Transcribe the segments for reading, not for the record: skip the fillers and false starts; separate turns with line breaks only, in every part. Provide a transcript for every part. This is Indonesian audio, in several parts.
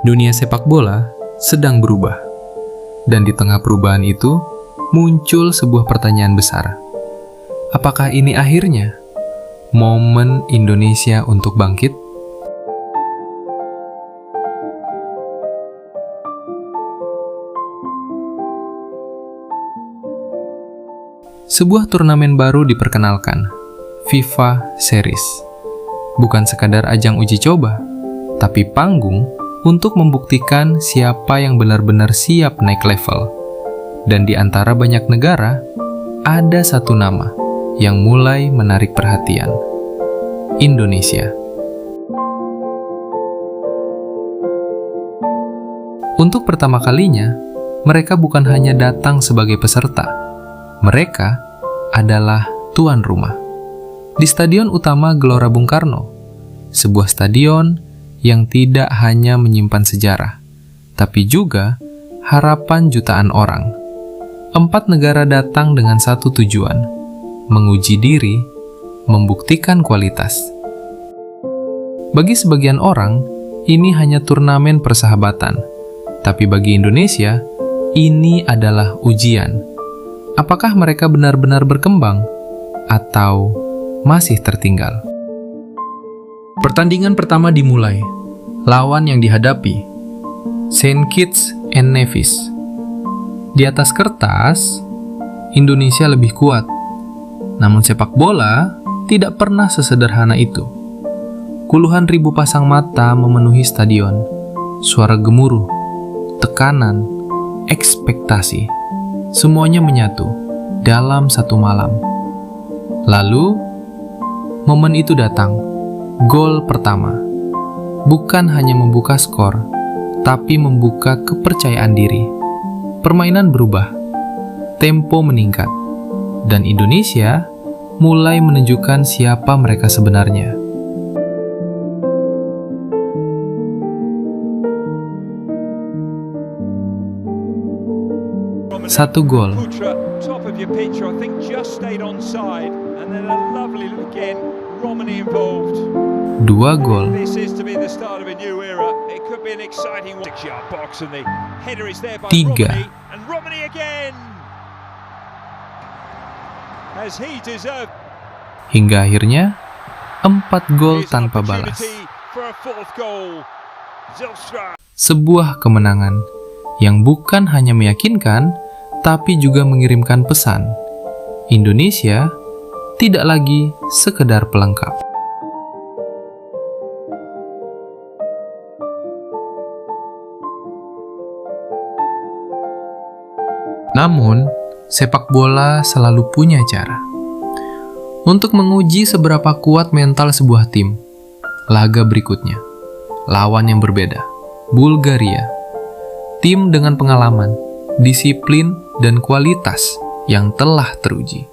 Dunia sepak bola sedang berubah. Dan di tengah perubahan itu, muncul sebuah pertanyaan besar. Apakah ini akhirnya? Momen Indonesia untuk bangkit? Sebuah turnamen baru diperkenalkan, FIFA Series. Bukan sekadar ajang uji coba, tapi panggung untuk membuktikan siapa yang benar-benar siap naik level. Dan di antara banyak negara, ada satu nama yang mulai menarik perhatian. Indonesia. Untuk pertama kalinya, mereka bukan hanya datang sebagai peserta. Mereka adalah tuan rumah. Di Stadion Utama Gelora Bung Karno, sebuah stadion yang tidak hanya menyimpan sejarah, tapi juga harapan jutaan orang. 4 negara datang dengan satu tujuan, menguji diri, membuktikan kualitas. Bagi sebagian orang, ini hanya turnamen persahabatan, tapi bagi Indonesia, ini adalah ujian. Apakah mereka benar-benar berkembang, atau masih tertinggal? Pertandingan pertama dimulai. Lawan yang dihadapi, Saint Kitts and Nevis. Di atas kertas, Indonesia lebih kuat. Namun sepak bola tidak pernah sesederhana itu. Puluhan ribu pasang mata memenuhi stadion. Suara gemuruh, tekanan, ekspektasi. Semuanya menyatu dalam satu malam. Lalu, momen itu datang. Gol pertama. Bukan hanya membuka skor, tapi membuka kepercayaan diri. Permainan berubah, tempo meningkat, dan Indonesia mulai menunjukkan siapa mereka sebenarnya. Satu gol. 2 gol. 3. Hingga akhirnya 4 gol tanpa balas. Sebuah kemenangan yang bukan hanya meyakinkan, tapi juga mengirimkan pesan. Indonesia tidak lagi sekedar pelengkap. Namun, sepak bola selalu punya cara untuk menguji seberapa kuat mental sebuah tim. Laga berikutnya, lawan yang berbeda, Bulgaria. Tim dengan pengalaman, disiplin, dan kualitas yang telah teruji.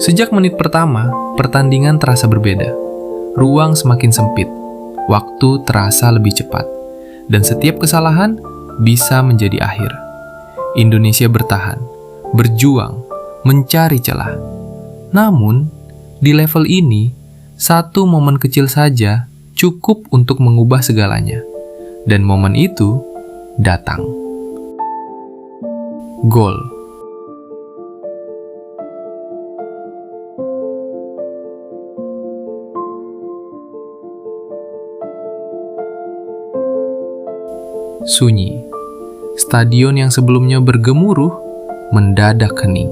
Sejak menit pertama, pertandingan terasa berbeda. Ruang semakin sempit, waktu terasa lebih cepat, dan setiap kesalahan bisa menjadi akhir. Indonesia bertahan, berjuang, mencari celah. Namun, di level ini, satu momen kecil saja cukup untuk mengubah segalanya. Dan momen itu datang. Gol. Sunyi. Stadion yang sebelumnya bergemuruh mendadak hening.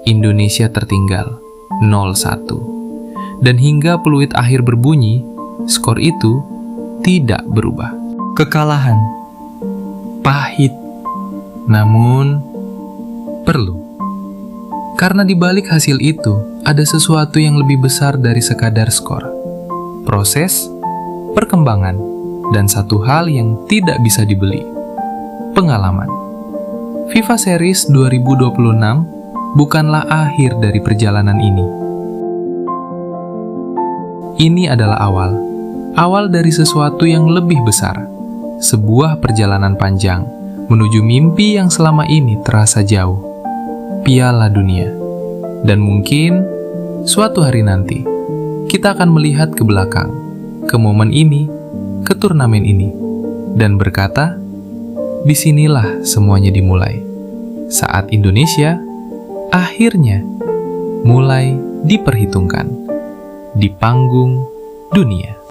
Indonesia tertinggal 0-1. Dan hingga peluit akhir berbunyi, skor itu tidak berubah. Kekalahan pahit, namun perlu. Karena di balik hasil itu ada sesuatu yang lebih besar dari sekadar skor. Proses, perkembangan, dan satu hal yang tidak bisa dibeli, pengalaman. FIFA Series 2026 bukanlah akhir dari perjalanan ini. Ini adalah awal dari sesuatu yang lebih besar, sebuah perjalanan panjang menuju mimpi yang selama ini terasa jauh, Piala Dunia. Dan mungkin suatu hari nanti kita akan melihat ke belakang, ke momen ini, ke turnamen ini, dan berkata, disinilah semuanya dimulai. Saat Indonesia akhirnya mulai diperhitungkan di panggung dunia.